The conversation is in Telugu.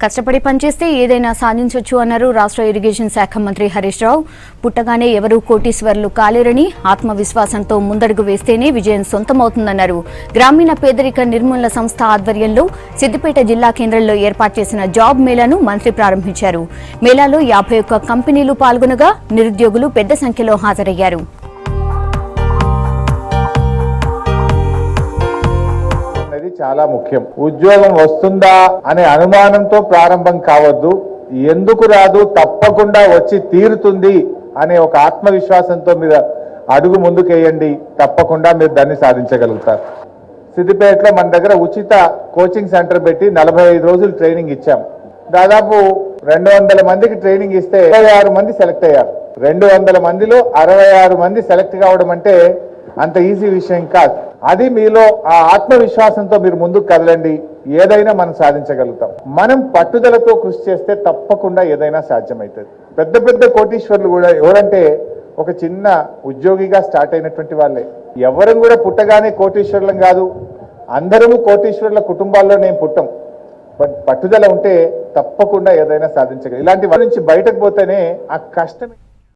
కష్టపడి పనిచేస్తే ఏదైనా సాధించొచ్చు అన్నారు రాష్ట్ర ఇరిగేషన్ శాఖ మంత్రి హరీష్ రావు. పుట్టగానే ఎవరూ కోటీశ్వరులు కాలేరని, ఆత్మవిశ్వాసంతో ముందడుగు వేస్తేనే విజయం సొంతమవుతుందన్నారు. గ్రామీణ పేదరిక నిర్మూలన సంస్థ ఆధ్వర్యంలో సిద్దిపేట జిల్లా కేంద్రంలో ఏర్పాటు చేసిన జాబ్ మేళాను మంత్రి ప్రారంభించారు. మేళాలో 51 కంపెనీలు పాల్గొనగా నిరుద్యోగులు పెద్ద సంఖ్యలో హాజరయ్యారు. చాలా ముఖ్యం. ఉద్యోగం వస్తుందా అనే అనుమానంతో ప్రారంభం కావద్దు. ఎందుకు రాదు, తప్పకుండా వచ్చి తీరుతుంది అనే ఒక ఆత్మవిశ్వాసంతో మీరు అడుగు ముందుకేయండి. తప్పకుండా మీరు దాన్ని సాధించగలుగుతారు. సిద్దిపేటలో మన దగ్గర ఉచిత కోచింగ్ సెంటర్ పెట్టి 45 రోజులు ట్రైనింగ్ ఇచ్చాం. దాదాపు 200 మందికి ట్రైనింగ్ ఇస్తే 66 మంది సెలెక్ట్ అయ్యారు. 200 మందిలో 66 మంది సెలెక్ట్ కావడం అంటే అంత ఈజీ విషయం కాదు. అది మీలో ఆ ఆత్మవిశ్వాసంతో మీరు ముందుకు కదలండి. ఏదైనా మనం సాధించగలుగుతాం. మనం పట్టుదలతో కృషి చేస్తే తప్పకుండా ఏదైనా సాధ్యమవుతుంది. పెద్ద పెద్ద కోటీశ్వరులు కూడా ఎవరంటే ఒక చిన్న ఉద్యోగిగా స్టార్ట్ అయినటువంటి వాళ్ళే. ఎవరం కూడా పుట్టగానే కోటీశ్వరులం కాదు. అందరము కోటీశ్వరుల కుటుంబాల్లో నేను పుట్టాం. బట్ పట్టుదల ఉంటే తప్పకుండా ఏదైనా సాధించగలం. ఇలాంటి వాళ్ళ నుంచి బయటకు పోతేనే ఆ కష్టం